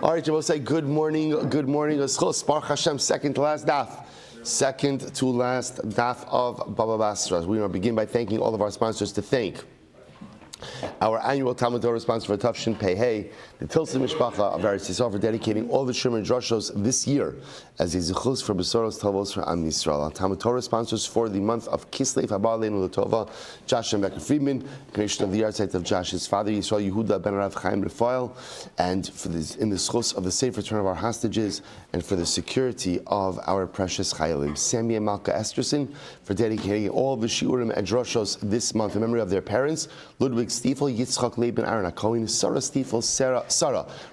All right, we'll say good morning. Good morning. Baruch Hashem, second to last daf. Second to last daf of Bava Basra. We want to begin by thanking all of our sponsors. To thank our annual Talmud Torah sponsor for Tafshin Pei Hey, the Tilson Mishpacha of Eretz Yisrael, for dedicating all the Shir and Droshos this year as a zichus for Besoros Tavos for Am Yisrael. Our Talmud Torah sponsors for the month of Kislev Habar Leinu L'Tova, Josh and Becker Friedman, creation of the yard site of Josh's father Yisrael Yehuda Ben Rav Chaim Rafael, and for this, in the zichus of the safe return of our hostages and for the security of our precious Chayalim. Sammy and Malka Esterson for dedicating all the Shiurim and Droshos this month in memory of their parents, Ludwig Stiefel, Yitzchak Leben, Aaron HaKohen, Sarah Stiefel, Sarah,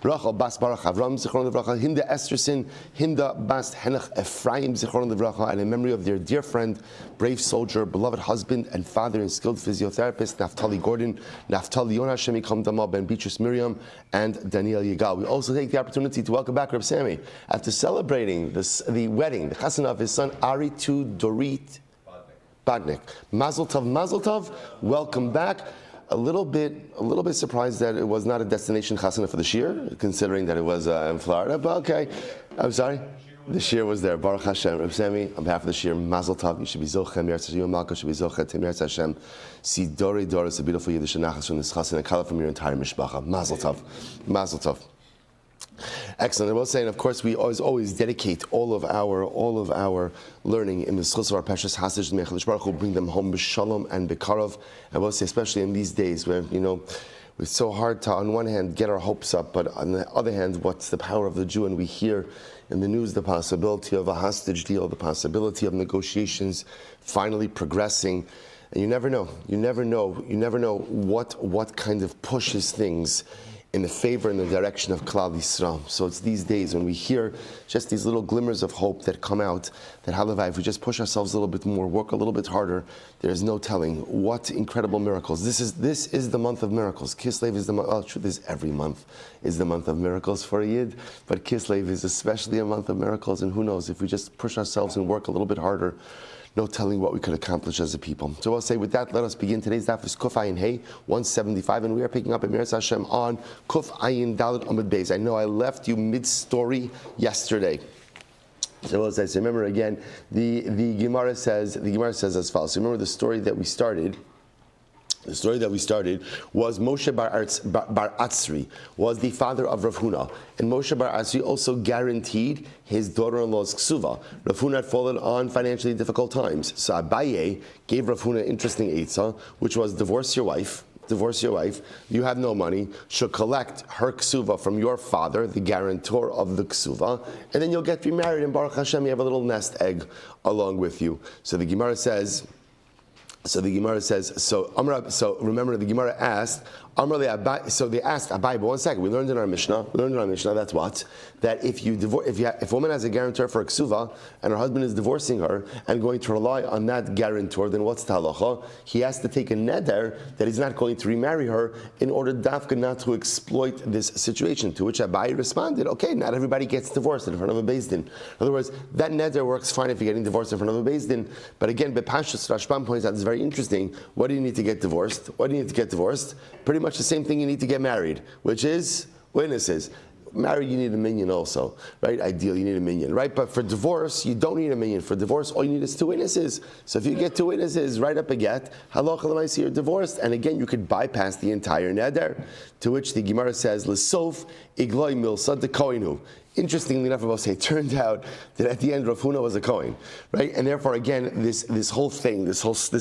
Rachel Bas Baruch Avram, Zichron Levracha, Hinda Esterson, Hinda Bas Henach Ephraim, Zichron Levracha, and in memory of their dear friend, brave soldier, beloved husband and father and skilled physiotherapist, Naftali Gordon, Naftali Yonah Shemi Kam Dama, Ben Beatrice Miriam, and Daniel Yigal. We also take the opportunity to welcome back Reb Sammy after celebrating the wedding, the chasana of his son Ari to Dorit Badnik. Mazel Tov, welcome back. A little bit surprised that it was not a destination chasana for the shir, considering that it was in Florida. But okay, I'm sorry. The shir was there. Baruch Hashem. Reb Sami, on behalf of the shir, Mazel Tov. You should be zochem. Yeretz Hashem. You and Malka should be zochem. Tim Yeretz Hashem. See Dori Doris, a beautiful Yiddish nachas from this chasana, a kala from your entire mishpacha. Mazel Tov. Mazel Tov. Excellent. I will say, and of course, we always dedicate all of our learning in the schus of our precious hostage, the Mechadish Baruch Hu, bring them home b'shalom and b'karov. I will say, especially in these days where it's so hard to, on one hand, get our hopes up, but on the other hand, what's the power of the Jew? And we hear in the news the possibility of a hostage deal, the possibility of negotiations finally progressing. And you never know what kind of pushes things in the favor, in the direction of Klal Yisrael. So it's these days when we hear just these little glimmers of hope that come out, that halavai, if we just push ourselves a little bit more, work a little bit harder, there's no telling what incredible miracles. This is the month of miracles. Kislev is the month, the truth is every month is the month of miracles for a Yid, but Kislev is especially a month of miracles, and who knows, if we just push ourselves and work a little bit harder, no telling what we could accomplish as a people. So I'll say with that, let us begin. Today's daf is Kuf Ayin Hey, 175, and we are picking up Emirat Hashem on Kuf Ayin Dalet Amud Beis. I know I left you mid-story yesterday. So as I say, remember again, the Gemara says as follows. So remember the story that we started. The story that we started was Moshe Bar Atzri was the father of Rav Huna, and Moshe Bar Atzri also guaranteed his daughter-in-law's ksuva. Rav Huna had fallen on financially difficult times, so Abaye gave Rav Huna an interesting eitzah, which was divorce your wife. You have no money. She'll collect her ksuva from your father, the guarantor of the ksuva, and then you'll get remarried. And Baruch Hashem, you have a little nest egg along with you. So the Gemara says. So remember the Gemara asked, so they asked Abai, but one second, we learned in our Mishnah, that's what? That if a woman has a guarantor for a ksuva, and her husband is divorcing her, and going to rely on that guarantor, then what's the halacha? He has to take a neder that he's not going to remarry her, in order dafka not to exploit this situation, to which Abai responded, okay, not everybody gets divorced in front of a beis din. In other words, that neder works fine if you're getting divorced in front of a beis din, but again, Bepashas Rashbam points out, it's very interesting, what do you need to get divorced? Pretty much the same thing you need to get married, which is witnesses. Married, you need a minyan also, right? Ideally, you need a minyan, right? But for divorce, you don't need a minyan. For divorce, all you need is 2 witnesses. So if you get 2 witnesses, write up a get, halacha l'maaseh, you're divorced. And again, you could bypass the entire neder. To which the Gemara says, l'sof igloi milsa de koinu. Interestingly enough, it turned out that at the end, Rav Huna was a Kohen, right? And therefore, again, this whole thing, this whole idea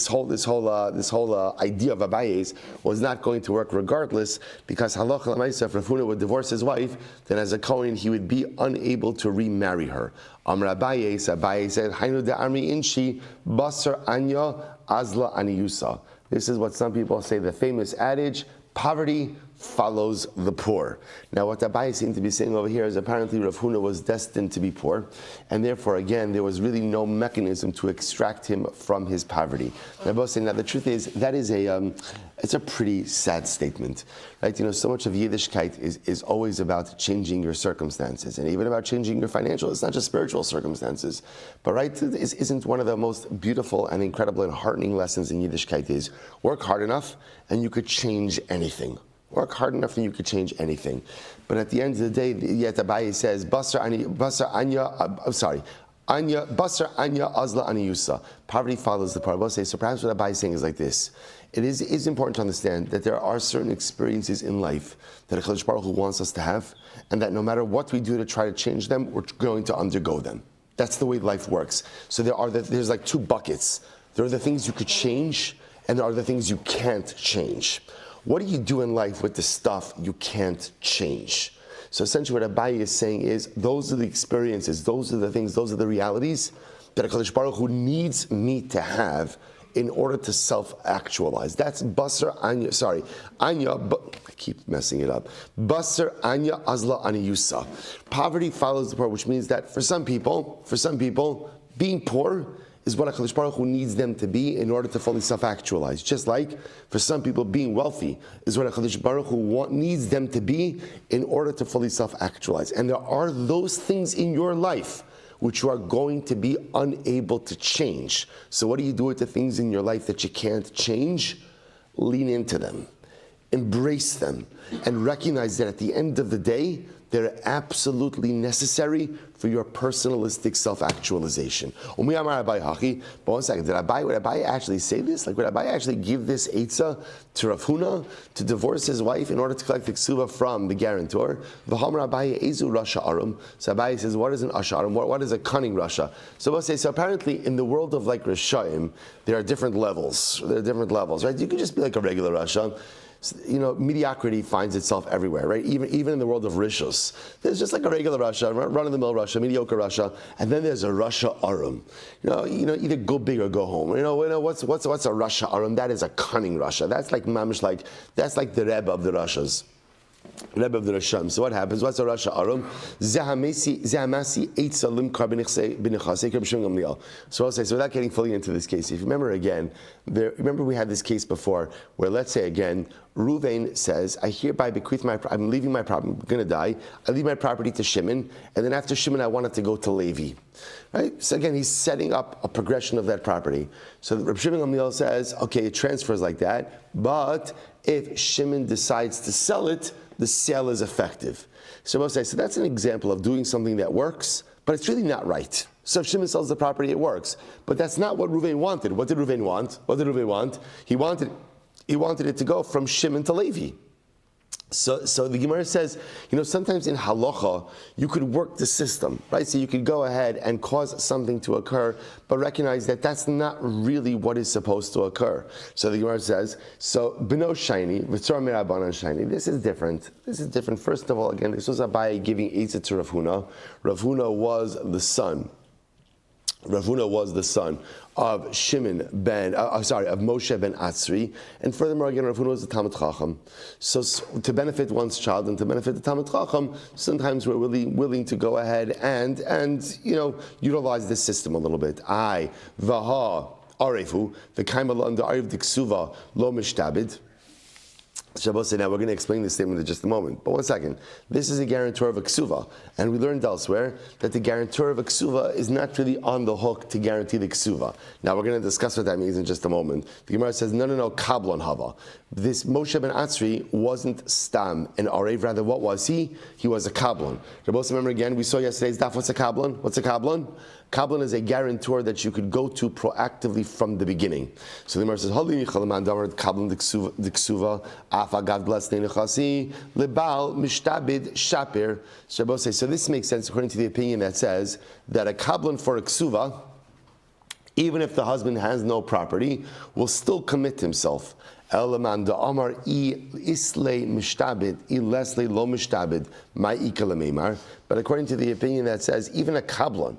of Abaye's was not going to work regardless, because halacha l'maaseh, if Rav Huna would divorce his wife, then as a Kohen he would be unable to remarry her. Amar Abaye said, "Hainu de'amri inshi basar anya azla aniyusa." This is what some people say, the famous adage: poverty follows the poor. Now, what Abai seemed to be saying over here is apparently Rav Huna was destined to be poor, and therefore, again, there was really no mechanism to extract him from his poverty. Now, the truth is, that is it's a pretty sad statement, right? So much of Yiddishkeit is always about changing your circumstances, and even about changing your financial. It's not just spiritual circumstances, but right, isn't one of the most beautiful and incredible and heartening lessons in Yiddishkeit is work hard enough, and you could change anything. Work hard enough and you could change anything. But at the end of the day, yet Abaye says, Basra Anya Azla Aniyusa. Poverty follows the poverty. So perhaps what Abaye is saying is like this. It is important to understand that there are certain experiences in life that HaKadosh Baruch Hu wants us to have, and that no matter what we do to try to change them, we're going to undergo them. That's the way life works. So there's like two buckets. There are the things you could change, and there are the things you can't change. What do you do in life with the stuff you can't change? So essentially what Abaye is saying is, those are the experiences, those are the things, those are the realities that HaKadosh Baruch Hu needs me to have in order to self-actualize. That's Basra Anya, Anya, I keep messing it up. Basra Anya Azla Aniyusa. Poverty follows the poor, which means that for some people, being poor is what HaKadosh Baruch Hu needs them to be in order to fully self-actualize. Just like for some people, being wealthy is what HaKadosh Baruch Hu needs them to be in order to fully self-actualize. And there are those things in your life which you are going to be unable to change. So what do you do with the things in your life that you can't change? Lean into them, embrace them, and recognize that at the end of the day, they're absolutely necessary for your personalistic self-actualization. But one second, would Abaye actually say this? Like, would Abaye actually give this eitzah to Rav Huna to divorce his wife in order to collect the ksuva from the guarantor? So Abaye says, what is an Asha Arum? What is a cunning Rasha? So we'll say, so apparently in the world of like Rishayim, there are different levels. Right? You could just be like a regular Rasha. Mediocrity finds itself everywhere, right? Even in the world of rishos, there's just like a regular Russia, run-of-the-mill Russia, mediocre Russia, and then there's a Russia Arum. Either go big or go home. What's a Russia Arum? That is a cunning Russia. That's like mamish, that's like the Rebbe of the Russias. Rebbe of the Rasham. So what happens? What's a Rasha Arum? Zahamasi eitza limkar b'nechasei Rabbi Shmuel Gamliel. So I'll say, so without getting fully into this case, if you remember again, remember we had this case before, where let's say again, Ruvain says, I hereby bequeath I'm leaving my property, I'm going to die, I leave my property to Shimon, and then after Shimon I want it to go to Levi. Right? So again, he's setting up a progression of that property. So Rabbi Shimon Gamliel says, okay, it transfers like that, but if Shimon decides to sell it, the sale is effective. So we'll say, so that's an example of doing something that works, but it's really not right. So if Shimon sells the property, it works. But that's not what Ruvain wanted. What did Ruvain want? He wanted it to go from Shimon to Levi. So the Gemara says, sometimes in halacha, you could work the system, right? So you could go ahead and cause something to occur, but recognize that that's not really what is supposed to occur. So the Gemara says, so b'no shiny, v'tzor mirabanan shiny. This is different. First of all, again, this was Abaye giving eitzah to Rav Huna. Rav Huna was the son of Moshe ben Atzri, and furthermore, again, Rav Huna was the Talmid Chacham. So to benefit one's child and to benefit the Talmid Chacham, sometimes we're really willing to go ahead and utilize this system a little bit. Vaha arefu the kaimala under ariv diksuva lo mishtabid. Shabbos said, now we're going to explain this statement in just a moment. But one second. This is a guarantor of a ksuva. And we learned elsewhere that the guarantor of a ksuva is not really on the hook to guarantee the ksuva. Now we're going to discuss what that means in just a moment. The Gemara says, no, kablon hava. This Moshe ben Atzri wasn't stam and arev, rather what was he? He was a kablon. Shabbos, remember again, we saw yesterday's daf, what's a kablon? Kablon is a guarantor that you could go to proactively from the beginning. So the Gemara says, kablon diksuva afagav glas nechasi lebal mishtabid shapir. Shabbos says, so this makes sense according to the opinion that says that a kablon for a ksuva, even if the husband has no property, will still commit himself. Elaman da amar islay mishtabid ilesle lo mishtabid my ikalamemar. But according to the opinion that says even a kablon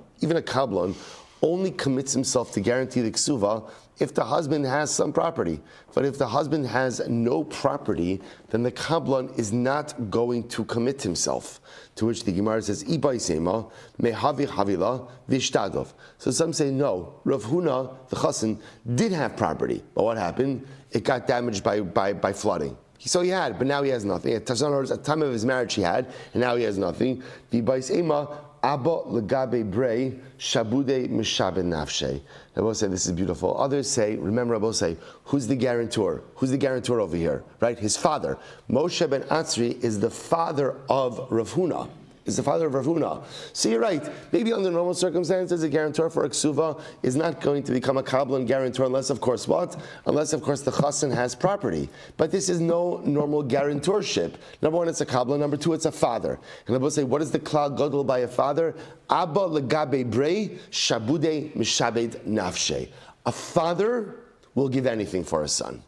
only commits himself to guarantee the ksuva if the husband has some property. But if the husband has no property, then the kablon is not going to commit himself. To which the Gemara says, Ibay sema mehavi havila vishtadov. So some say no. Rav Huna, the chassan, did have property, but what happened? It got damaged by flooding. So he had, but now he has nothing. At the time of his marriage he had, and now he has nothing. The Ibay sema Abba legabe brei shabude mishaben nafshe. Rabbi say this is beautiful. Others say, remember Rabbi say, who's the guarantor? Who's the guarantor over here? Right? His father. Moshe ben Atzri is the father of Rav Huna. Is the father of Rav Huna. So you're right. Maybe under normal circumstances, a guarantor for a ksuva is not going to become a kabbalah guarantor unless, of course, what? Unless, of course, the chassan has property. But this is no normal guarantorship. Number one, it's a kabbalah. Number two, it's a father. And I will say, what is the klal gadol by a father? Abba legabe brei shabude mishabed nafshe. A father will give anything for a son.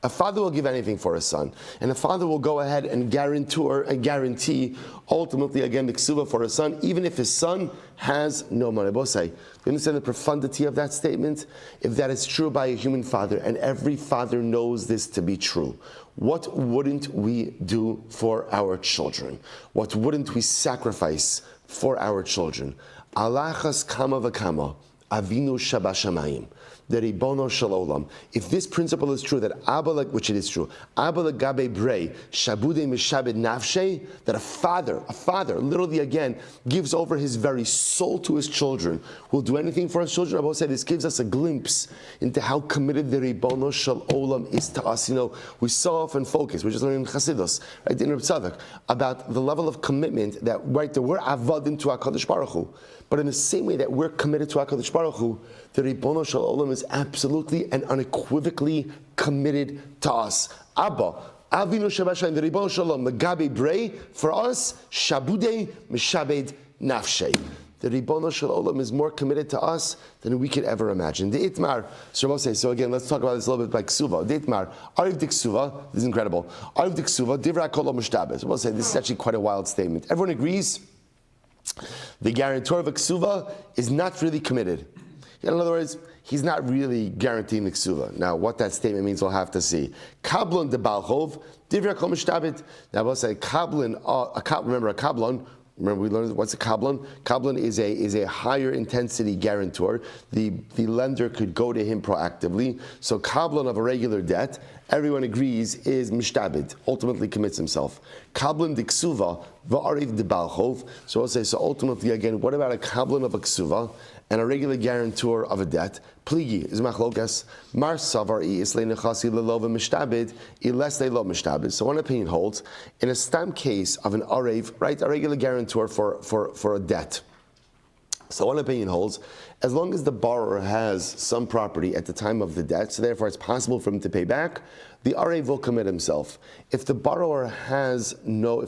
A father will give anything for a son. And a father will go ahead and guarantee, ultimately, again, the ksuva for a son, even if his son has no money. Do you understand the profundity of that statement? If that is true by a human father, and every father knows this to be true, what wouldn't we do for our children? What wouldn't we sacrifice for our children? Alachas kama v'kama, avinu shabashamayim. The Ribono Shel Olam. If this principle is true, that Abba, which it is true, Abba legabe brei shabude mishabed nafshe, that a father, literally again, gives over his very soul to his children, will do anything for his children. Abba said this gives us a glimpse into how committed the Ribono Shel Olam is to us. You know, we so often focus, we're just learning in Chassidus, right, in Reb Tzadok, about the level of commitment that, right, that we're avodim to HaKadosh Baruch Hu. But in the same way that we're committed to HaKadosh Baruch Hu, the Ribono Shel Olam is absolutely and unequivocally committed to us. Abba, Avinu Shabashayim, the Ribono Shel Olam, the Gabi Brei, for us, Shabude Mishabed Nafshe. The Ribono Shel Olam is more committed to us than we could ever imagine. The Itmar, so again, let's talk about this a little bit by Ksuva. The Itmar, Ariv de Ksuva, this is incredible. Ariv de Ksuva, Divra Kol Mushtabes. We'll say this is actually quite a wild statement. Everyone agrees the guarantor of a ksuva is not really committed. In other words, he's not really guaranteeing the ksuva. Now, what that statement means, we'll have to see. Kablon de balchov, divrei kol mishtabit. Now, we'll say kablon. Remember a kablon. Remember we learned what's a kablon. Kablon is a higher intensity guarantor. The lender could go to him proactively. So kablon of a regular debt, everyone agrees, is mishtabit, ultimately commits himself. Kablon de ksuva va'ariv de balchov. So we'll say, so ultimately again, what about a kablon of a ksuva and a regular guarantor of a debt? Pligi is machlokas. Mar savar islay nechasi lelova mishtabit ilesle lo mishtabit. So one opinion holds, in a stam case of an arev, right, a regular guarantor for a debt. So one opinion holds, as long as the borrower has some property at the time of the debt, so therefore it's possible for him to pay back, the arev will commit himself. If the borrower has no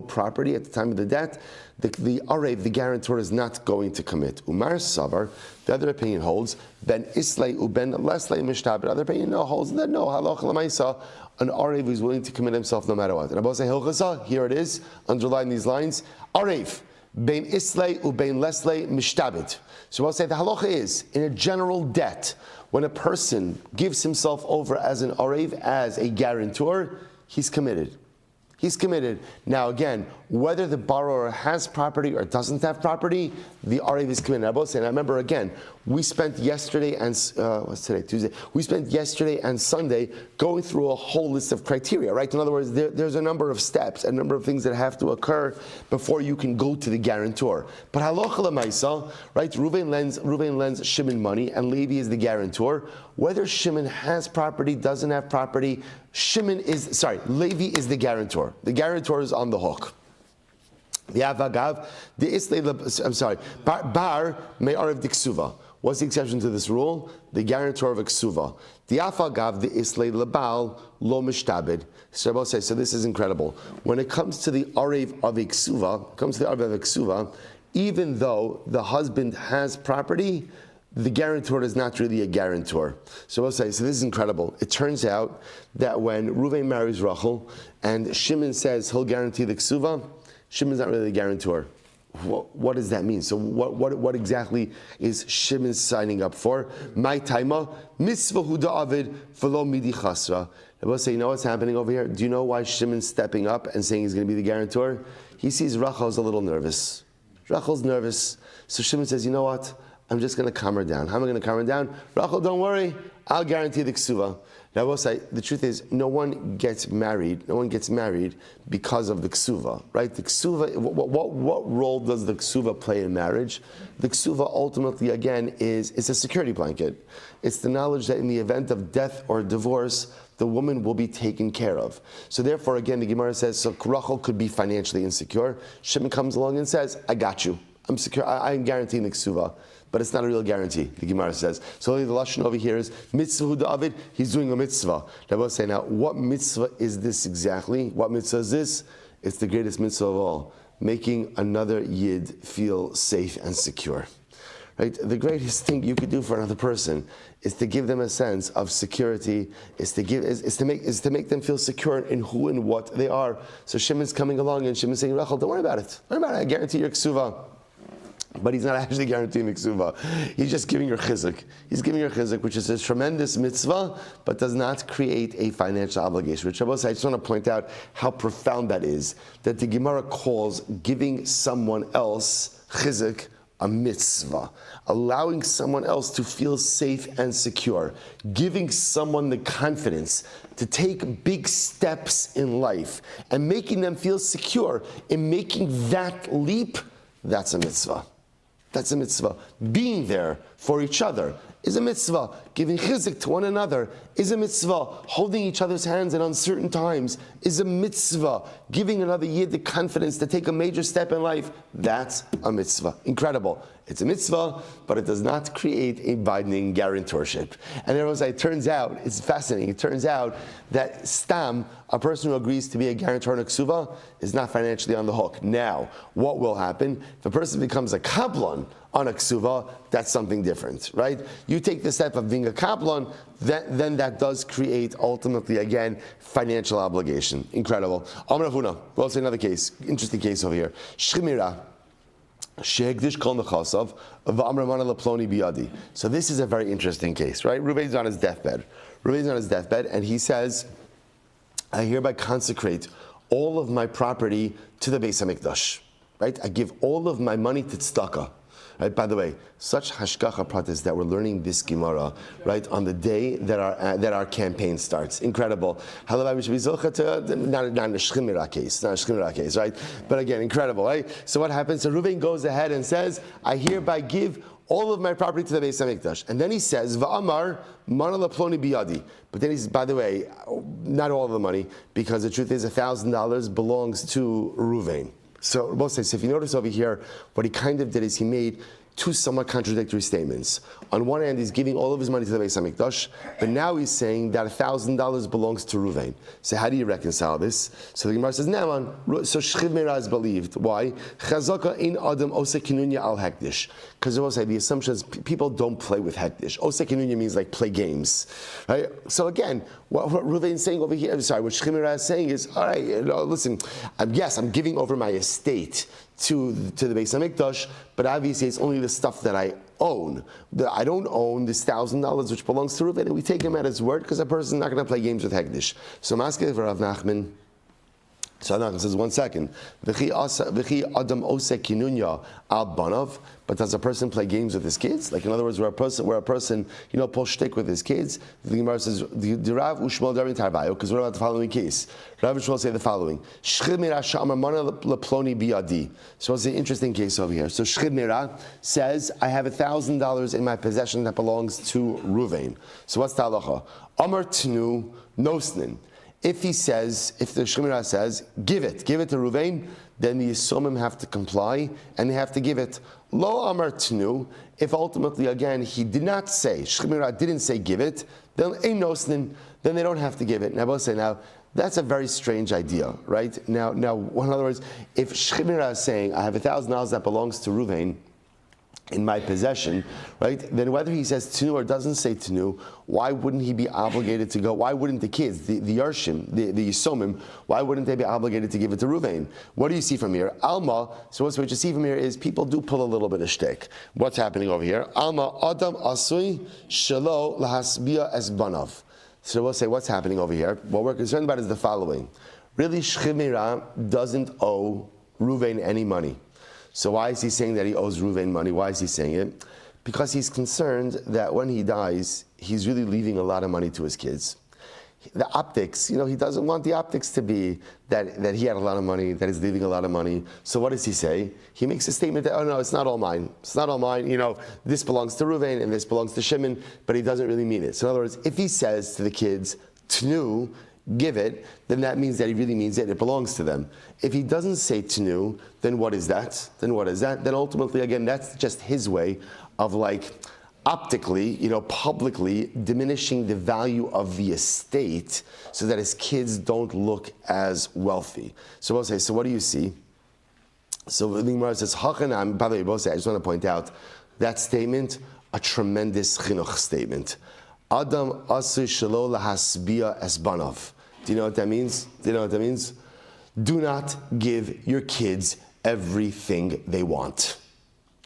property at the time of the debt, the arev, the guarantor, is not going to commit. Umar Savar, the other opinion holds, ben islay uben leslay mishtabit. The other opinion holds that no, halacha l'maisa, an arev is willing to commit himself no matter what. And Abba say hilchasa, here it is, underline these lines, arev. Bein islay ubein leslay mishtabit. So I'll say the halacha is, in a general debt, when a person gives himself over as an arev, as a guarantor, he's committed. He's committed. Now again, whether the borrower has property or doesn't have property, the arev is committed. And I remember again, we spent yesterday and what's today? Tuesday. We spent yesterday and Sunday going through a whole list of criteria, right? In other words, there's a number of steps, a number of things that have to occur before you can go to the guarantor. But halacha l'maisa, right? Reuven lends Shimon money, and Levi is the guarantor. Whether Shimon has property, doesn't have property, Levi is the guarantor. The guarantor is on the hook. The avagav, bar me'arev diksuva. What's the exception to this rule? The guarantor of a ksuva. The afagav, the islay lebal lo mishtabed. So this is incredible. When it comes to the arev of a ksuva, even though the husband has property, the guarantor is not really a guarantor. So this is incredible. It turns out that when Reuven marries Rachel and Shimon says he'll guarantee the ksuva, Shimon's not really the guarantor. What does that mean? So what exactly is Shimon signing up for? My taima mitzvahu da'avid v'lo midi chasra. I will say, you know what's happening over here? Do you know why Shimon's stepping up and saying he's going to be the guarantor? He sees Rachel's a little nervous. Rachel's nervous. So Shimon says, you know what? I'm just going to calm her down. How am I going to calm her down? Rachel, don't worry. I'll guarantee the ksuva. Now, I will say, the truth is, no one gets married because of the ksuva, right? The ksuva, what role does the ksuva play in marriage? The ksuva ultimately, again, is a security blanket. It's the knowledge that in the event of death or divorce, the woman will be taken care of. So therefore, again, the Gemara says, so Rachel could be financially insecure. Shimon comes along and says, I got you. I'm secure. I'm guaranteeing the ksuva. But it's not a real guarantee, the Gemara says. So the lashon over here is mitzvah David. He's doing a mitzvah. Now we'll say, now, what mitzvah is this exactly? What mitzvah is this? It's the greatest mitzvah of all, making another yid feel safe and secure. Right? The greatest thing you could do for another person is to give them a sense of security, is to make them feel secure in who and what they are. So Shimon's coming along and Shimon's saying, Rachel, don't worry about it. Don't worry about it. I guarantee your ksuva. But he's not actually guaranteeing the ksuva. He's just giving her chizuk. He's giving her chizuk, which is a tremendous mitzvah, but does not create a financial obligation. Which I just want to point out how profound that is. That the Gemara calls giving someone else chizuk a mitzvah. Allowing someone else to feel safe and secure. Giving someone the confidence to take big steps in life. And making them feel secure in making that leap, that's a mitzvah. That's a mitzvah. Being there for each other is a mitzvah. Giving chizuk to one another is a mitzvah. Holding each other's hands in uncertain times is a mitzvah. Giving another yid the confidence to take a major step in life, that's a mitzvah. Incredible. It's a mitzvah, but it does not create a binding guarantorship. And it turns out, it's fascinating, it turns out that stam, a person who agrees to be a guarantor in a ksuva, is not financially on the hook. Now, what will happen? If a person becomes a kaplan on a ksuva, that's something different, right? You take the step of being a kaplan, then that does create, ultimately, again, financial obligation. Incredible. Amar Avuna, we'll say another case, interesting case over here. Shchimira. So this is a very interesting case, right? Reuven's on his deathbed. And he says, I hereby consecrate all of my property to the Beis HaMikdash, right? I give all of my money to tzedakah. Right? By the way, such hashgacha pratis that we're learning this Gemara, right, on the day that our campaign starts. Incredible. Not a shchimira case, right? But again, incredible, right? So what happens? So Reuven goes ahead and says, I hereby give all of my property to the Beis HaMikdash. And then he says, Va'amar mana laploni biyadi. But then he says, by the way, not all of the money, because the truth is $1,000 belongs to Reuven. So both says, if you notice over here, what he kind of did is he made two somewhat contradictory statements. On one hand, he's giving all of his money to the Beis HaMikdash, but now he's saying that $1,000 belongs to Reuven. So how do you reconcile this? So the Gemara says, Naaman, so Shchiv Meira is believed. Why? Chazaka in Adam Ose Kinunya al Hekdish. Because we'll say the assumption is people don't play with Hekdish. Ose Kinunya means like play games. Right? So again, what Reuven is saying over here, what Shchiv Meira is saying is, all right, listen, yes, I'm giving over my estate to the Beis HaMikdash, but obviously it's only the stuff that I own. I don't own this $1,000 which belongs to Reuven, and we take him at his word because a person is not going to play games with Hekdish. So Maskeh for Rav Nachman. So Nachman says, 1 second. V'chi adam osek kinunya al banav. But does a person play games with his kids? Like in other words, where a person pulls shtick with his kids. The Gemara says, the Rav Ushmuel Darin Tarvayo, because what about the following case? Rav Ushmuel say the following: Shchid Mira Sha'amar Mana Leploni Biyadi. So it's an interesting case over here. So Shchid Mira says, I have $1,000 in my possession that belongs to Reuven. So what's the halacha? Amar Tnu Nosnin. If the Shemira says, give it to Reuven, then the Yisomim have to comply and they have to give it. Lo Amar Tnu, if ultimately again he did not say, Shemira didn't say give it, then ein nosnin, then they don't have to give it. Now I will say that's a very strange idea, right? Now, in other words, if Shemira is saying, I have $1,000 that belongs to Reuven in my possession, right? Then whether he says tenu or doesn't say tenu, why wouldn't he be obligated to go? Why wouldn't the kids, the Yarshim, the Yisomim, why wouldn't they be obligated to give it to Reuven? What do you see from here? Alma, so what you see from here is people do pull a little bit of shtick. What's happening over here? Alma, Adam Asui, Shelo, Lahasbia Esbanav. So we'll say what's happening over here. What we're concerned about is the following. Really, Shchimira doesn't owe Reuven any money. So why is he saying that he owes Reuven money? Why is he saying it? Because he's concerned that when he dies, he's really leaving a lot of money to his kids. The optics, he doesn't want the optics to be that he had a lot of money, that he's leaving a lot of money. So what does he say? He makes a statement that, oh no, it's not all mine. It's not all mine. This belongs to Reuven and this belongs to Shimon, but he doesn't really mean it. So in other words, if he says to the kids, Tnu, give it, then that means that he really means it. It belongs to them. If he doesn't say Tnu, then what is that? Then ultimately, again, that's just his way of optically, publicly diminishing the value of the estate so that his kids don't look as wealthy. So we'll say, so what do you see? So the Gemara says, Hachanam, by the way, both say, I just want to point out that statement, a tremendous chinuch statement. Adam asu shelo lahasbia esbanov. Do you know what that means? Do not give your kids everything they want.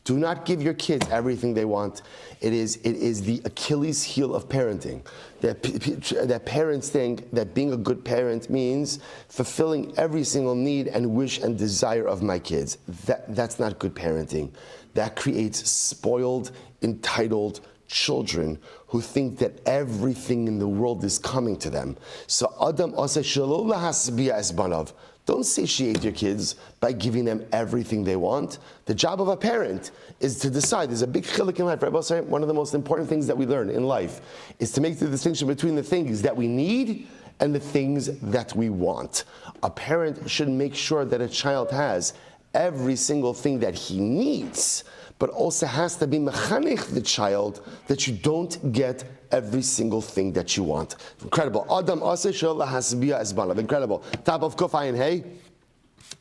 Do not give your kids everything they want. It is the Achilles heel of parenting. That parents think that being a good parent means fulfilling every single need and wish and desire of my kids. That's not good parenting. That creates spoiled, entitled children who think that everything in the world is coming to them. So Adam asa shelo lahasbia esbanav. Don't satiate your kids by giving them everything they want. The job of a parent is to decide. There's a big chiluk in life, right? One of the most important things that we learn in life is to make the distinction between the things that we need and the things that we want. A parent should make sure that a child has every single thing that he needs, but also has to be mechanech the child that you don't get every single thing that you want. Incredible. Adam asa shelo lahasbia esbanav. Incredible. Top of Kuf Ayin Hey,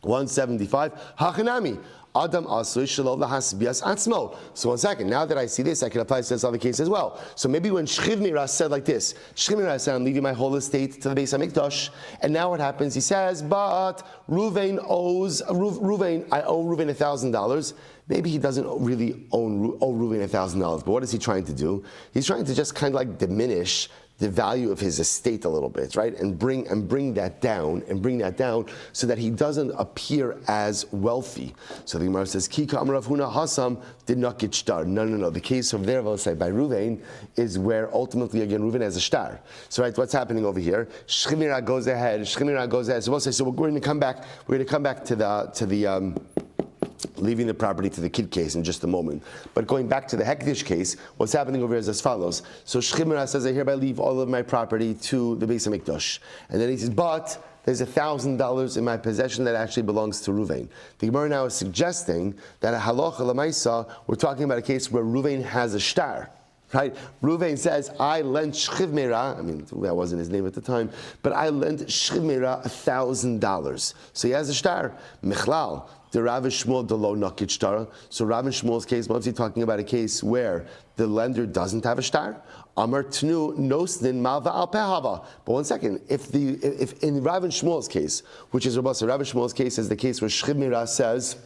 175. Hachanami. Adam asu shelo lahasbias atzmo. So 1 second. Now that I see this, I can apply to this other case as well. So maybe when Shchiv Mira said like this, Shchiv Mira said, I'm leaving my whole estate to the Beis HaMikdash, and now what happens? He says, but Reuven, I owe Reuven $1,000. Maybe he doesn't really owe Reuven $1,000, but what is he trying to do? He's trying to just kind of diminish the value of his estate a little bit, right? And bring that down so that he doesn't appear as wealthy. So the Gemara says, Kika Amrav Huna Hasam did not get shtar. No. The case over there, by Reuven, is where ultimately again Reuven has a shtar. So right, what's happening over here? Shchimira goes ahead. So we'll say, so we're going to come back to the leaving the property to the kid case in just a moment. But going back to the Hektish case, what's happening over here is as follows. So Shchimira says, I hereby leave all of my property to the Beis HaMikdash. And then he says, but there's $1,000 in my possession that actually belongs to Reuven. The Gemara now is suggesting that a halacha l'maisa, we're talking about a case where Reuven has a shtar. Right? Reuven says, I lent Shchiv Mira, that wasn't his name at the time, but I lent Shchiv Mira $1,000. So he has a shtar. Michlal, the Rabbi Shmuel Delo Nakit Shtar. So Rabbi Shmuel's case, mostly talking about a case where the lender doesn't have a shtar. Amar Tnu Nosnin Malva Al Pehava. But 1 second, if in Rabbi Shmuel's case, which is Rabbi Shmuel's case is the case where Shchiv Mira says,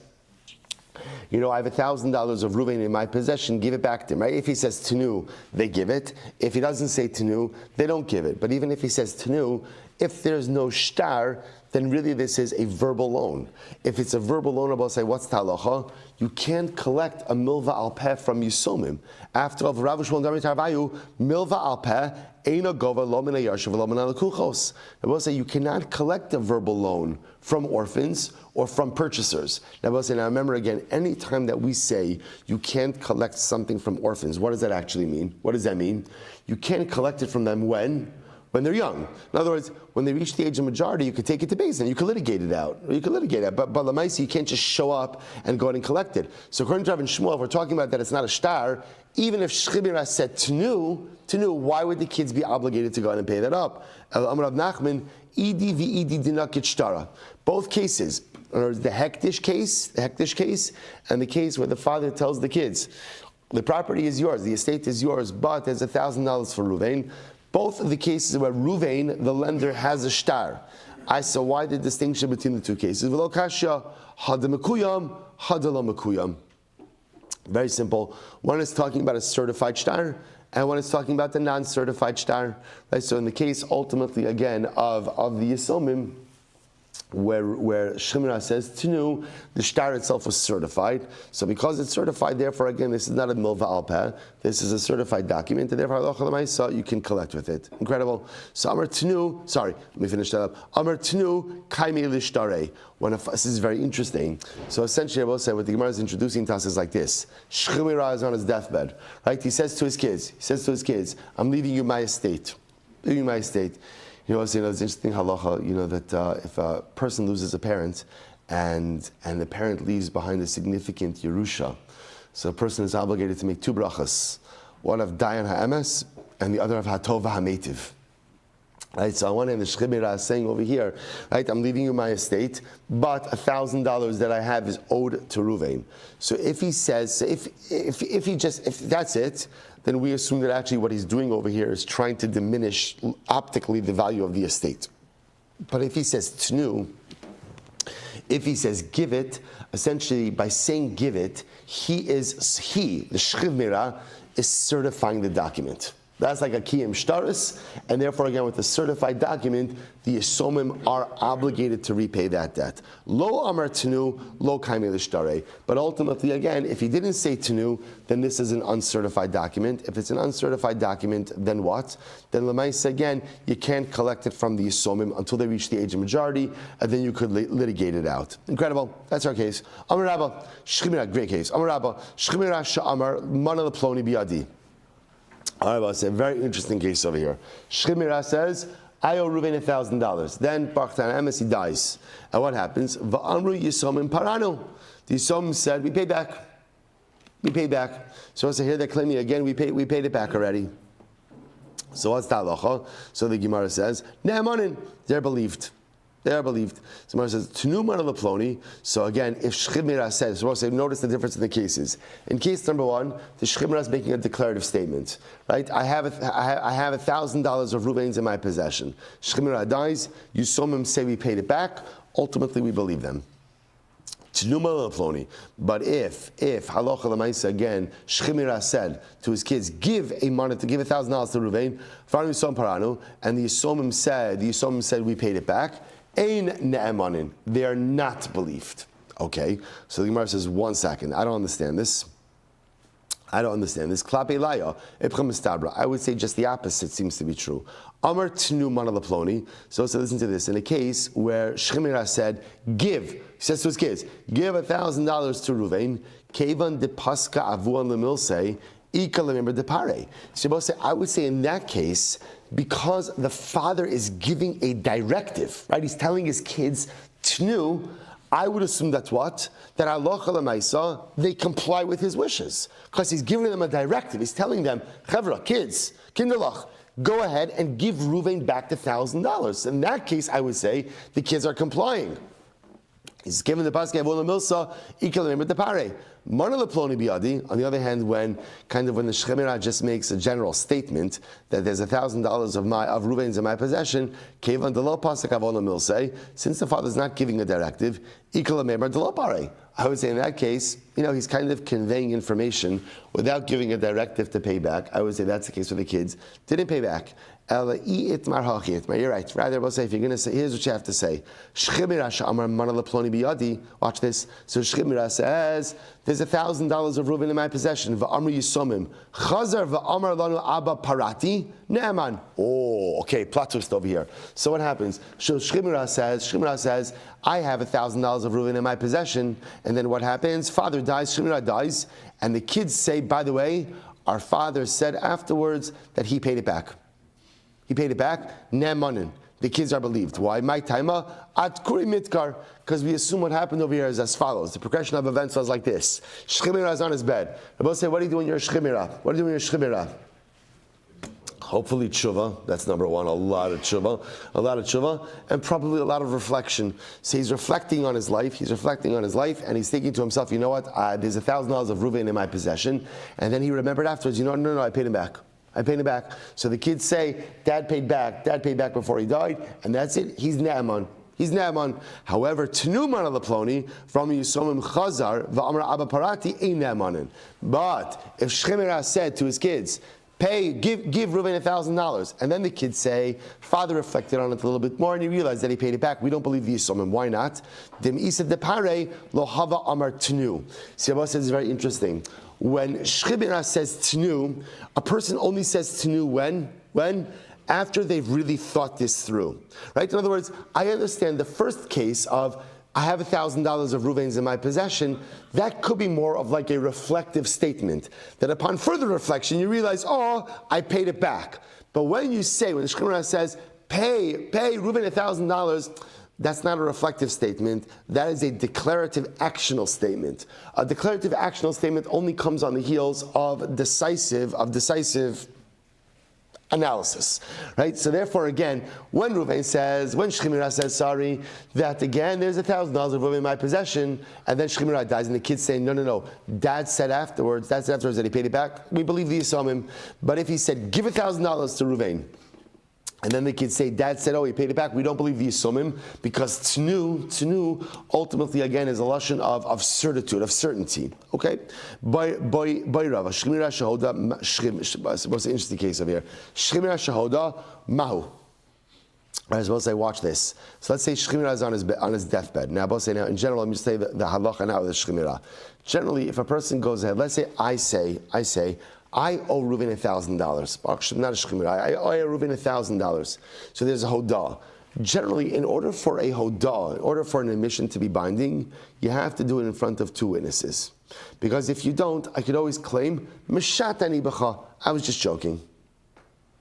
I have $1,000 of Reuven in my possession, give it back to him, right? If he says Tenu, they give it. If he doesn't say Tenu, they don't give it. But even if he says Tenu, if there's no shtar, then really this is a verbal loan. If it's a verbal loan, I'll say, what's halacha? You can't collect a milva al peh from Yisomim. After all, Rav Shmuel Tarvayu, milva al peh, eina gova lo min hayashav lo min alakuchos. I will say you cannot collect a verbal loan from orphans or from purchasers. Now, I will say, now remember again, any time that we say you can't collect something from orphans, what does that actually mean? What does that mean? You can't collect it from them when they're young. In other words, when they reach the age of majority, you could take it to Beis Din. You could litigate it out. But Lamaisi, you can't just show up and go out and collect it. So according to Rav Shmuel, if we're talking about that it's not a shtar, even if Shchibira said Tenu, why would the kids be obligated to go out and pay that up? Amar Rav Nachman, Idi v'idi dinakit shtara. Both cases, or the hektish case, and the case where the father tells the kids, the property is yours, the estate is yours, but there's $1,000 for Reuven. Both of the cases where Reuven, the lender, has a shtar. So why the distinction between the two cases? V'lo kashya, hada mekuyam, hada lo mekuyam. Very simple. One is talking about a certified shtar, and one is talking about the non-certified shtar. Right? So in the case, ultimately, again, of the Yisomim, where Shemira says Tenu, the shtar itself was certified. So because it's certified, therefore, again, this is not a milva alpeh. This is a certified document, and therefore, you can collect with it. Incredible. So Amar Tenu, sorry, let me finish that up. Amar Tenu kaimi lishtare. This is very interesting. So essentially, I will say what the Gemara is introducing to us is like this: Shemira is on his deathbed, right? He says to his kids, "I'm leaving you my estate. Leaving you my estate." It's interesting halacha, that if a person loses a parent and the parent leaves behind a significant Yerusha, so a person is obligated to make two brachas, one of Dayan HaEmes and the other of Hatov HaMetiv. Right, so on one hand, the Shechimira is saying over here, right, I'm leaving you my estate, but $1,000 that I have is owed to Ruvain. So if he says, if that's it, then we assume that actually what he's doing over here is trying to diminish optically the value of the estate. But if he says Tnu, if he says give it, essentially by saying give it, the Shechimira, is certifying the document. That's like a kiyum shtaris, and therefore, again, with the certified document, the Yisomim are obligated to repay that debt. Lo amar tenu, lo kaimi l'shtare. But ultimately, again, if he didn't say tenu, then this is an uncertified document. If it's an uncertified document, then what? Then l'maisa, again, you can't collect it from the Yisomim until they reach the age of majority, and then you could litigate it out. Incredible. That's our case. Amar Rabba, Shchimira, great case. Amar Rabba, Shchimira sha'amar, mana leploni biadi. All right, it's a very interesting case over here. Shchimira says, I owe Reuven $1,000. Then Baruch Emes, he dies. And what happens? Va'amru Yisomim paranu. The Yisomim said, we pay back. We pay back. So here they're claiming again, we paid it back already. So what's the halacha? So the Gemara says, Ne'emanin, they're believed. They are believed. So Gemara says, Tenu mana leploni. So again, if Shchimira says, so we'll say, notice the difference in the cases. In case number one, the Shchimira is making a declarative statement, right? I have $1,000 of Ruvain's in my possession. Shchimira dies. Yisomim say we paid it back. Ultimately, we believe them. Tenu mana leploni. But if halacha l'maisa again, Shchimira said to his kids, give $1,000 to Ruvain, Faru Yisom paranu, and the Yisomim said we paid it back. Ein ne'emanin. They are not believed. Okay, so the Gemara says, 1 second, I don't understand this. Klape laya, ipcha mistabra. I would say just the opposite seems to be true. Amar tnu mana leploni. So listen to this. In a case where Shchimira said, he says to his kids, give $1,000 to Ruvain, kevan de paska avuan lemilse, ika lemember de pare. So I would say in that case, because the father is giving a directive, right? He's telling his kids, Tnu, I would assume that's what? That halacha l'maisa, they comply with his wishes. Because he's giving them a directive. He's telling them, Chevra, kids, kinderlach, go ahead and give Reuven back the $1,000. In that case, I would say the kids are complying. He's given the pasuk avon milsa ikal with the pare. Mana leploni biadi. On the other hand, when the Shechimira just makes a general statement that there's $1,000 of Reuven's in my possession, kevan delo pasuk avon milsa. Since the father is not giving a directive, ikal delo pare. I would say in that case, he's kind of conveying information without giving a directive to pay back. I would say that's the case for the kids. Didn't pay back. You're right. Rather, we'll say, if you're going to say, here's what you have to say. Watch this. So Shchimira says, there's $1,000 of Reuven in my possession. Va'amru Yisomim. Chazar va'amar lanu abba parati. Ne'eman. Oh, okay, plot twist over here. So what happens? So Shchimira says, I have $1,000 of Reuven in my possession. And then what happens? Father dies, Shchimira dies. And the kids say, by the way, our father said afterwards that he paid it back. He paid it back. Ne'emanin. The kids are believed. Why? My taima at kuri mitkar. Because we assume what happened over here is as follows. The progression of events was like this. Shchimira is on his bed. Rabbi say, what are you doing? You're a Shchimira. What are you doing? You're a Shchimira. Hopefully tshuva. That's number one. A lot of tshuva, and probably a lot of reflection. So he's reflecting on his life. And he's thinking to himself, you know what? There's $1,000 of Reuven in my possession. And then he remembered afterwards, no, I paid him back. So the kids say, Dad paid back before he died, and that's it. He's Ne'eman. However, Tenu mana leploni from Yisomim Chazar va'amar abba parati ein Ne'emanin. But if Shchimira said to his kids, give Reuven $1,000. And then the kids say, father reflected on it a little bit more and he realized that he paid it back. We don't believe the Yisomim. Why not? Dem isa de pare lo hava amar tnu. See, Abba says it's very interesting. When Shchibira says tnu, a person only says tnu when? After they've really thought this through. Right? In other words, I understand the first case of I have $1,000 of Reuven's in my possession. That could be more of like a reflective statement. That upon further reflection, you realize, oh, I paid it back. But when the Shchibira says, pay Reuven $1,000, that's not a reflective statement. That is a declarative actional statement. A declarative actional statement only comes on the heels of decisive analysis, right? So therefore, again, when Shchimira says, sorry, that again, there's $1,000 of Reuven in my possession, and then Shchimira dies, and the kids say, no, Dad said afterwards that he paid it back, we believe the Yisomim. But if he said, give $1,000 to Reuven, and then the kids say, Dad said, oh, he paid it back, we don't believe the Yisomim, because tnu ultimately, again, is a lashon of certitude, of certainty. Okay? By Rava, Shchimira Shahoda, what's the interesting case over here? Shchimira Shahoda, Mahu. I suppose I watch this. So let's say Shchimira is on his deathbed. Now, in general, let me just say the halacha now of the Shchimira. Generally, if a person goes ahead, let's say I say, I owe Reuven $1,000. Not a shchimira. I owe Reuven $1,000. So there's a hodah. Generally, in order for a hodah, in order for an admission to be binding, you have to do it in front of two witnesses. Because if you don't, I could always claim, Meshatani b'cha. I was just joking.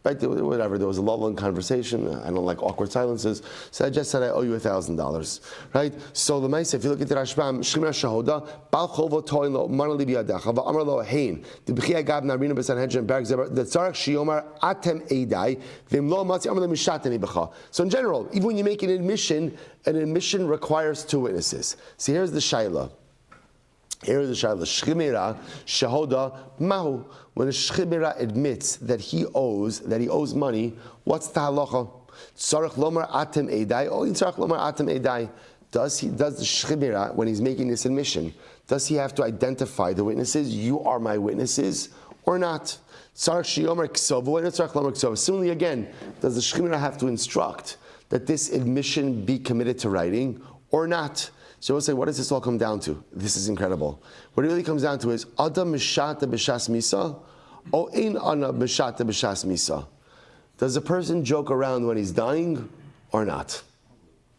Right? Whatever, there was a lull in conversation. I don't like awkward silences. So I just said I owe you $1,000. Right? So Lemaisa, if you look at the Rashbam, Shchimira Shahoda, Bal Chovo Toin Lo Mar Li Biyadach, Va Amar Lo Hein, the B'chia Gab Narina B'Sanhedrin Barak Zebar, the Tzarach Shiomar Atem Eidai, Vim Lo Matzi Amar Le Mishatani B'cha. So in general, even when you make an admission requires two witnesses. See, here's the Shaila. Shchimira Shahoda Mahu. When a Shchimira admits that he owes money, what's the halacha? Tzarech lomar atem edai. Oh, tzarech lomar atem edai. Does the Shchimira, when he's making this admission, does he have to identify the witnesses? You are my witnesses, or not? Tzarech shiyomer ksovu and tzarech lomar ksovu. Similarly, again, does the Shchimira have to instruct that this admission be committed to writing, or not? So we'll say, what does this all come down to? This is incredible. What it really comes down to is, Adam mishata b'shas misa, or ein ana mishata b'shas misa. Does a person joke around when he's dying, or not?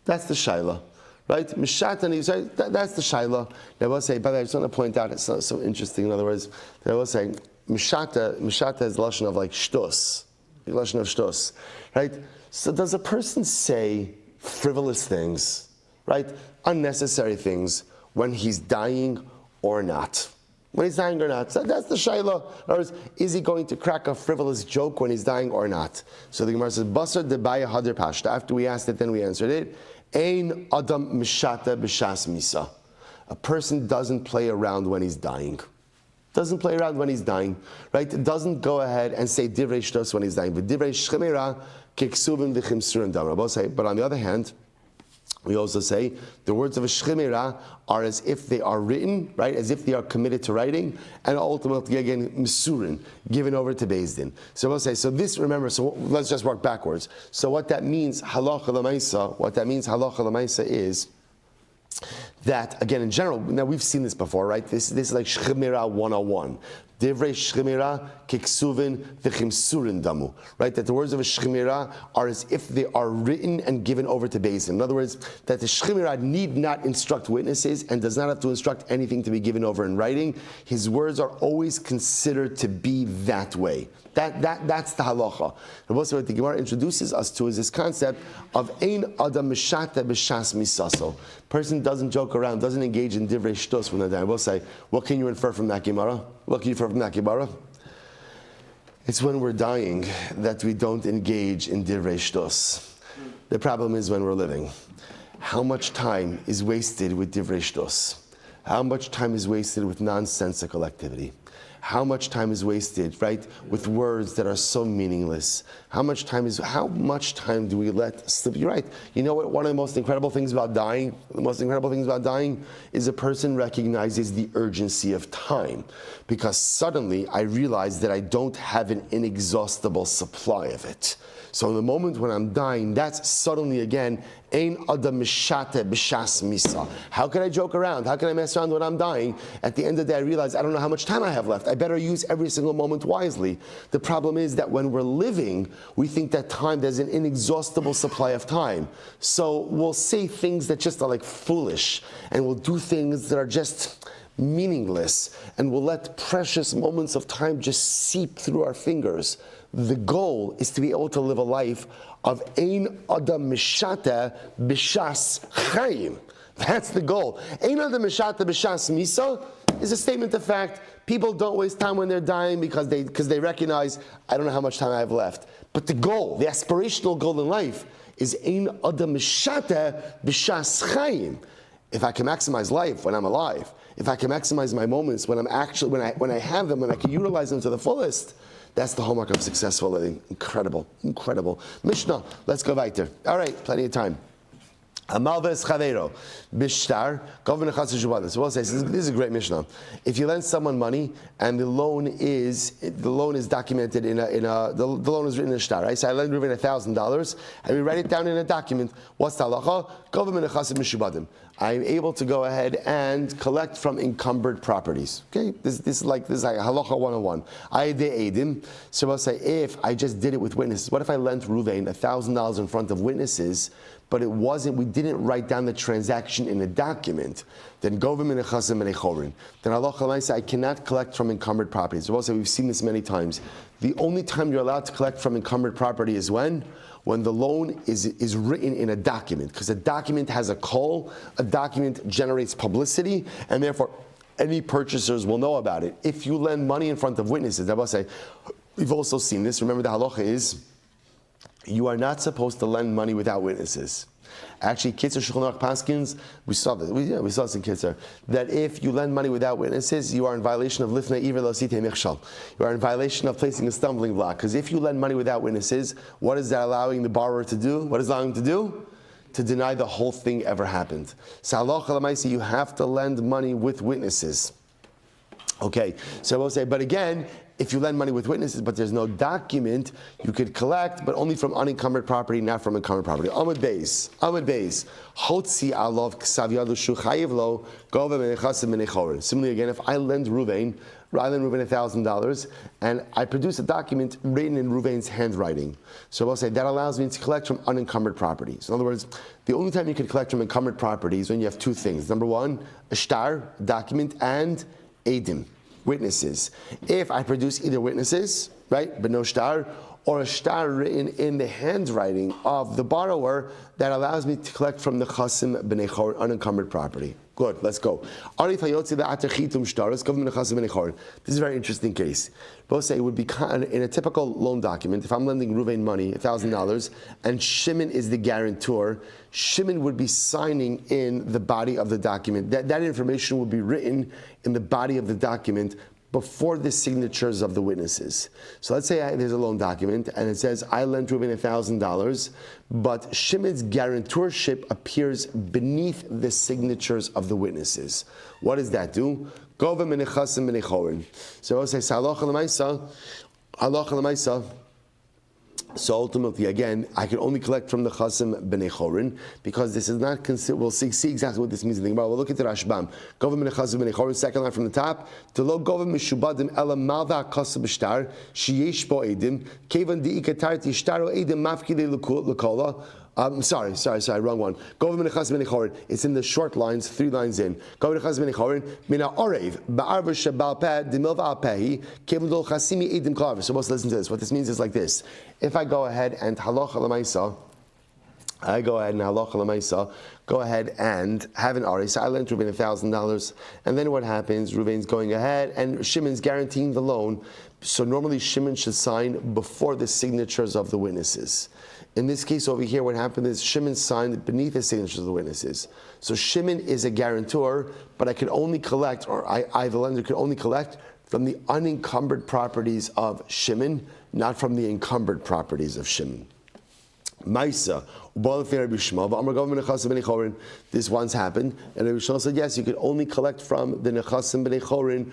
That's the shaila, right? Mishata, that's the shaila. Now we'll say, by the way, I just want to point out, it's not so interesting. In other words, I will say, mishata is the lashon of like shtus, the lashon of shtus, right? So does a person say frivolous things, right? Unnecessary things when he's dying or not. When he's dying or not. So that's the shayla. In other words, is he going to crack a frivolous joke when he's dying or not? So the Gemara says, Basra de baya hadir pashta. After we asked it, then we answered it. Ein adam mishata b'shas misa. A person doesn't play around when he's dying. Doesn't play around when he's dying, right? Doesn't go ahead and say divrei shtos when he's dying. But divrei shchimera keksuvim v'chimsurim damra. But on the other hand, we also say the words of a shchimira are as if they are written, right? As if they are committed to writing, and ultimately again misurin, given over to Beis Din. So we'll say, so this, remember, so let's just work backwards. So what that means, halacha l'maisa, is that, again, in general, now we've seen this before, right? This is like shchimira 101. Divrei shchimira kiksuvin v'chimsurin damu. Right? That the words of a shchimira are as if they are written and given over to Beis Din. In other words, that the shchimira need not instruct witnesses and does not have to instruct anything to be given over in writing. His words are always considered to be that way. That's the halacha. And also what the Gemara introduces us to is this concept of ein adam mishata b'shas misaso. Person doesn't joke around, doesn't engage in divrei shtos when they're dying. We'll say, what can you infer from that Gemara? What can you infer from that Gemara? It's when we're dying that we don't engage in divrei shtos. The problem is when we're living. How much time is wasted with divrei shtos? How much time is wasted with nonsensical activity? how much time is wasted, right, with words that are so meaningless? How much time do we let slip? You're right. You know what? One of the most incredible things about dying, is a person recognizes the urgency of time, because suddenly I realize that I don't have an inexhaustible supply of it. So in the moment when I'm dying, that's suddenly again, ein adam mishate b'shas misa. How can I joke around? How can I mess around when I'm dying? At the end of the day, I realize I don't know how much time I have left. I better use every single moment wisely. The problem is that when we're living, we think that there's an inexhaustible supply of time. So we'll say things that just are like foolish, and we'll do things that are just meaningless, and we'll let precious moments of time just seep through our fingers. The goal is to be able to live a life of ein adam mishata b'shas chayim. That's the goal. Ein adam mishata b'shas misa is a statement of fact. People don't waste time when they're dying because they recognize, I don't know how much time I have left. But the goal, the aspirational goal in life, is ein adam mishata b'shas chayim. If I can maximize life when I'm alive, if I can maximize my moments when I have them, when I can utilize them to the fullest, that's the hallmark of successful living. Incredible, incredible. Mishnah, let's go weiter. All right, plenty of time. Amalves Chavero, Bishtar, Governor Chassid. So we'll say this is a great Mishnah. If you lend someone money and the loan is documented the loan is written in a shtar, right? So I lend Reuven $1,000 and we write it down in a document. What's the halacha? Governor Chassid Mishubadim. I'm able to go ahead and collect from encumbered properties. Okay, this is like halacha 101. I de edim. So we'll say if I just did it with witnesses. What if I lent Reuven $1,000 in front of witnesses, but we didn't write down the transaction in a document? Then govim and echasim and echorin. Then halacha I cannot collect from encumbered properties. So we'll say we've seen this many times. The only time you're allowed to collect from encumbered property is when the loan is written in a document, because a document has a call, a document generates publicity, and therefore any purchasers will know about it. If you lend money in front of witnesses, I will say, we've also seen this. Remember, the halacha is you are not supposed to lend money without witnesses. Actually, Kitzur Shulchan Aruch Paskins, we saw this. We saw this in Kitzur, that if you lend money without witnesses, you are in violation of Lifnei Iver Lo Sitei Michshal. You are in violation of placing a stumbling block. Because if you lend money without witnesses, what is that allowing the borrower to do? What is allowing him to do? To deny the whole thing ever happened. So halacha l'maaseh, you have to lend money with witnesses. Okay, so we'll say, but again, if you lend money with witnesses, but there's no document, you could collect, but only from unencumbered property, not from encumbered property. Amud Beis, Hotzi alov ksav yadu shu chayiv lo gova menechasim menechorin. Similarly, again, if I lend Reuven $1,000, and I produce a document written in Reuven's handwriting, so we'll say that allows me to collect from unencumbered property. So in other words, the only time you can collect from encumbered property is when you have two things. Number one, a shtar, document, and edim, witnesses. If I produce either witnesses, right, but no shtar, or a shtar written in the handwriting of the borrower, that allows me to collect from the chasim b'nei chor, unencumbered property. Good, let's go. This is a very interesting case. Both say it would be in a typical loan document, if I'm lending Reuven money, $1,000, and Shimon is the guarantor, Shimon would be signing in the body of the document. That information would be written in the body of the document before the signatures of the witnesses. So let's say there's a loan document and it says I lent Reuven $1,000, but Shimon's guarantorship appears beneath the signatures of the witnesses. What does that do? So I'll say halacha l'maisa. So ultimately, again, I can only collect from the chasim b'nei chorin, because this is not considered. We'll see exactly what this means in the Gemara. We'll look at the Rashbam. Govim b'nei chasim b'nei chorin. Second line from the top. To lo govim mishubadim ela malva kasim b'shtar sheyesh bo edim kevan diikatarti shtaro edim mafkili lekola. Sorry, wrong one. It's in the short lines, 3 lines in. Mina orev ba'arva shabal peh dimilv al pehi kevendol chasimi edim klaver. So let's listen to this. What this means is like this. If I go ahead and halacha l'maisa, go ahead and have an aris. I lent Reuven $1,000, and then what happens? Reuven's going ahead, and Shimon's guaranteeing the loan. So normally Shimon should sign before the signatures of the witnesses. In this case over here, what happened is Shimon signed beneath the signatures of the witnesses. So Shimon is a guarantor, but I could only collect, or I the lender, could only collect from the unencumbered properties of Shimon, not from the encumbered properties of Shimon. Maisa, this once happened, and Rabbi Shmuel said, yes, you could only collect from the nechasim b'nei chorin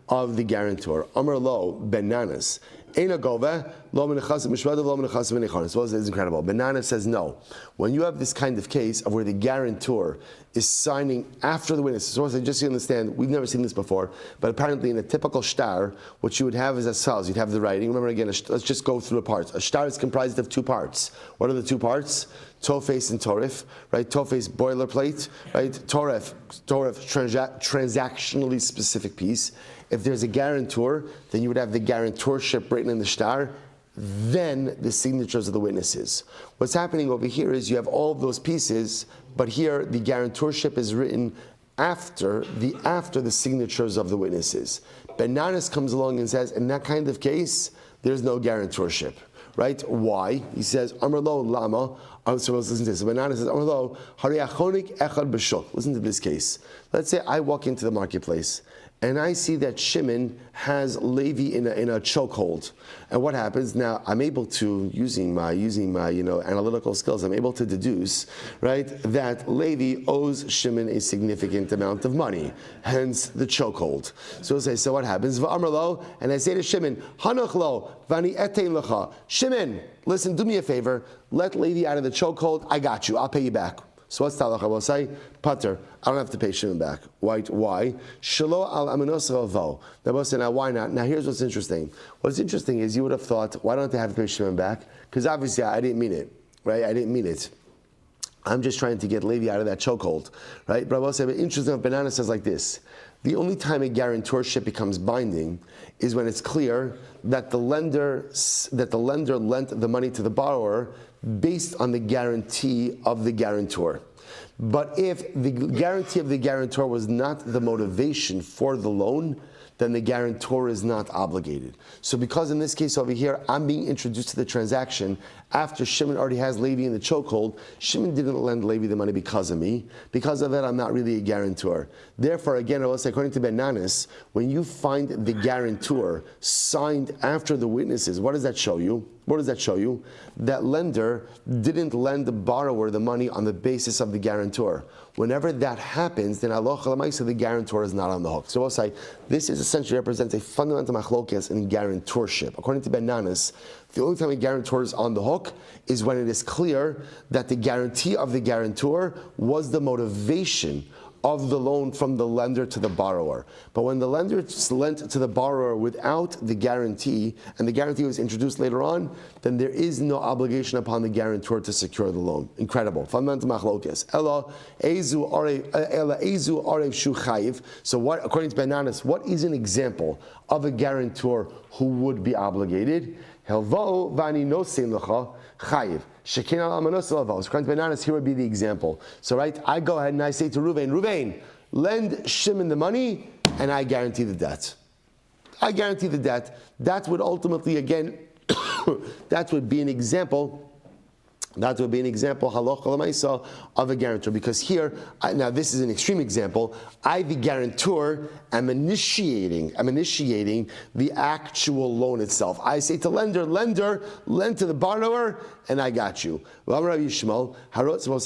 of the guarantor. Amar lo benanas. Eina gova lo menechasim mishvadav lo menechasim b'nei chorin. So it's incredible. Benanas says no. When you have this kind of case of where the guarantor is signing after the witness, so just so you understand, we've never seen this before, but apparently in a typical shtar, what you would have is as follows. You'd have the writing. Remember again, let's just go through the parts. A shtar is comprised of two parts. What are the two parts? Tofes and Torif, right? Tofes, boilerplate, right? Torif, transactionally specific piece. If there's a guarantor, then you would have the guarantorship written in the shtar, then the signatures of the witnesses. What's happening over here is you have all of those pieces, but here the guarantorship is written after the signatures of the witnesses. Benanas comes along and says, in that kind of case, there's no guarantorship. Right? Why? He says, Amar lo lama. So listen to this. Benanas says, Amar lo hariachonik echad b'shuk. Listen to this case. Let's say I walk into the marketplace and I see that Shimon has Levi in a chokehold. And what happens? Now I'm able to, using my analytical skills, I'm able to deduce, right, that Levi owes Shimon a significant amount of money, hence the chokehold. So we'll say, so what happens? V'amar lo, and I say to Shimon, Hanach lo, v'ani etein lecha. Shimon, listen, do me a favor, let Levi out of the chokehold, I got you, I'll pay you back. So what's talacha? We'll say, Pater, I don't have to pay Shimon back. Why? Shelo al aminos ravo. Now we'll say, now why not? Now here's what's interesting. What's interesting is you would have thought, why don't I have to pay Shimon back? Because obviously I didn't mean it, right? I didn't mean it. I'm just trying to get Levi out of that chokehold, right? But I will say, but interesting, Banana says like this. The only time a guarantorship becomes binding is when it's clear that the lender lent the money to the borrower based on the guarantee of the guarantor. But if the guarantee of the guarantor was not the motivation for the loan, then the guarantor is not obligated. So because in this case over here, I'm being introduced to the transaction after Shimon already has Levi in the chokehold. Shimon didn't lend Levi the money because of me. Because of that, I'm not really a guarantor. Therefore, again, I will say, according to Benanas, when you find the guarantor signed after the witnesses, what does that show you? What does that show you? That lender didn't lend the borrower the money on the basis of the guarantor. Whenever that happens, then Allah Chalamaisa, the guarantor is not on the hook. So we'll say, this is essentially represents a fundamental machlokes in guarantorship. According to Benanas, the only time a guarantor is on the hook is when it is clear that the guarantee of the guarantor was the motivation of the loan from the lender to the borrower. But when the lender lent to the borrower without the guarantee, and the guarantee was introduced later on, then there is no obligation upon the guarantor to secure the loan. Incredible. Fundamental machlokes. Ela ezu arev shu chayiv. So what, according to Benanas, what is an example of a guarantor who would be obligated? Helvo vani nosein lecha chayiv. Shekin al amanos lavo. So according to Benanas, here would be the example. So right, I go ahead and I say to Ruvain, lend Shimon the money, and I guarantee the debt. I guarantee the debt. That would ultimately, again, that would be an example. That would be an example, halacha l'maisa, of a guarantor. Because here, now this is an extreme example, I, the guarantor, am initiating the actual loan itself. I say to lender, lend to the borrower, and I got you. Rabbi Shmuel,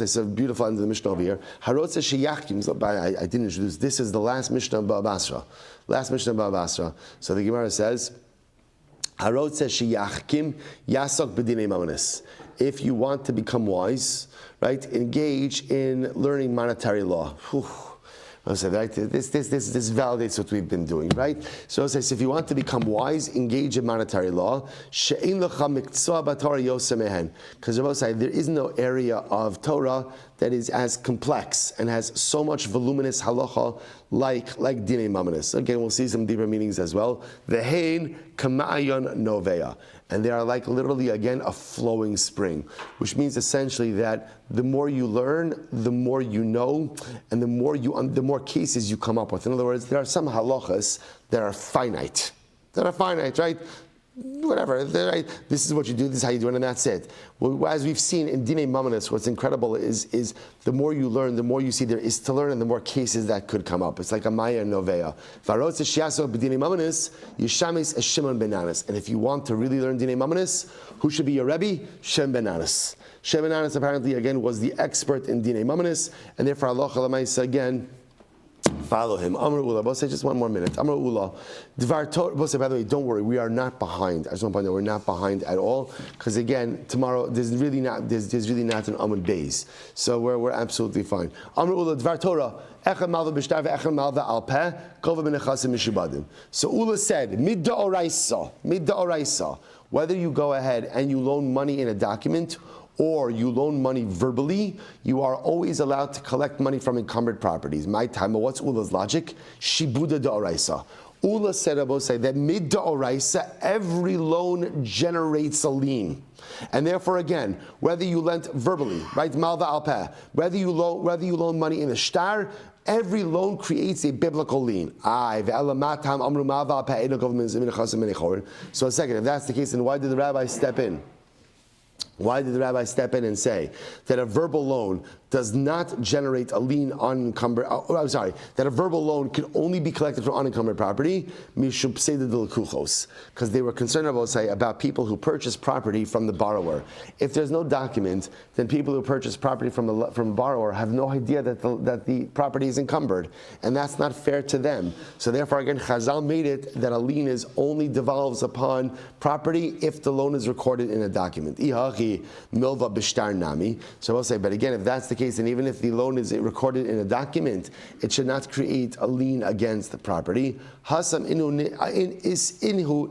it's a beautiful end of the Mishnah over here. I didn't introduce, this is the last Mishnah of Bava Basra. Last Mishnah of Bava Basra. So the Gemara says, Harot says sheyachkim yasok b'dinei mamonis. If you want to become wise, right, engage in learning monetary law. Say, right? This validates what we've been doing, right? So it says, if you want to become wise, engage in monetary law. Because there is no area of Torah that is as complex and has so much voluminous halacha like dinei mamonis. Again, we'll see some deeper meanings as well. Vehein kamayon novea. And they are like literally, again, a flowing spring, which means essentially that the more you learn, the more you know, and the more cases you come up with. In other words, there are some halachas that are finite. Right? whatever. This is what you do. This is how you do it, and that's it. Well, as we've seen in Dinei Mamanis, what's incredible is the more you learn, the more you see there is to learn, and the more cases that could come up. It's like a Maya Novea. And if you want to really learn Dinei Mamanis, who should be your Rebbe? Shem Ben Anas. Shem Ben Anas apparently again was the expert in Dinei Mamanis, and therefore Allah Lamaisa again. Follow him. Amr Ula. Bose, just one more minute. Amr Ula. Bose, by the way, don't worry. We are not behind. I just want to point out we're not behind at all. Because again, tomorrow there's really not an Amud Beis. So we're absolutely fine. Amr Ula. Dvar Torah. Echad malva b'shtar ve'echad malva al peh. Kova b'nechasim mishubadim. So Ula said, mid da'oraisa. Whether you go ahead and you loan money in a document, or you loan money verbally, you are always allowed to collect money from encumbered properties. My time, what's Ula's logic? Shibuda da'oraisa. Ula said, that mid da'oraisa, every loan generates a lien. And therefore, again, whether you lent verbally, right, malva al peh, whether you loan money in a shtar, every loan creates a biblical lien. So a second, if that's the case, then why did the rabbi step in? Why did the rabbi step in and say that a verbal loan does not generate a lien on unencumbered? That a verbal loan can only be collected from unencumbered property, because they were concerned about people who purchase property from the borrower. If there's no document, then people who purchase property from a borrower have no idea that the property is encumbered, and that's not fair to them. So therefore, again, Chazal made it that a lien only devolves upon property if the loan is recorded in a document. Milva b'shtar nami. So I'll say, but again, if that's the case, and even if the loan is recorded in a document, it should not create a lien against the property. Hasam inhu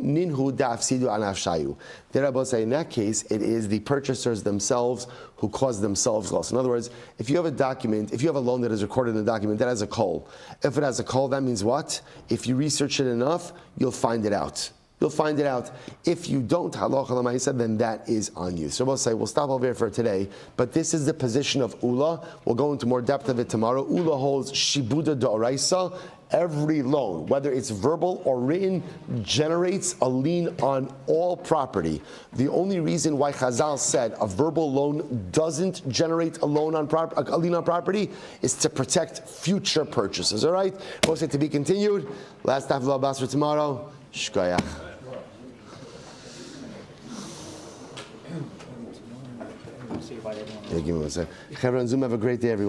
ninhu dafsidu anafshayu. The Rabbi say, in that case, it is the purchasers themselves who cause themselves loss. In other words, if you have a document, if you have a loan that is recorded in a document that has a call, if it has a call, that means what? If you research it enough, you'll find it out. You'll find it out. If you don't, then that is on you. So we'll say, we'll stop over here for today, but this is the position of Ula. We'll go into more depth of it tomorrow. Ula holds Shibuda Da'oraisa. Every loan, whether it's verbal or written, generates a lien on all property. The only reason why Chazal said a verbal loan doesn't generate a lien on property is to protect future purchases. All right? We'll say to be continued. Last half of Basra tomorrow. Shkoyach. Give me one second. Chevron Zoom, have a great day, everyone.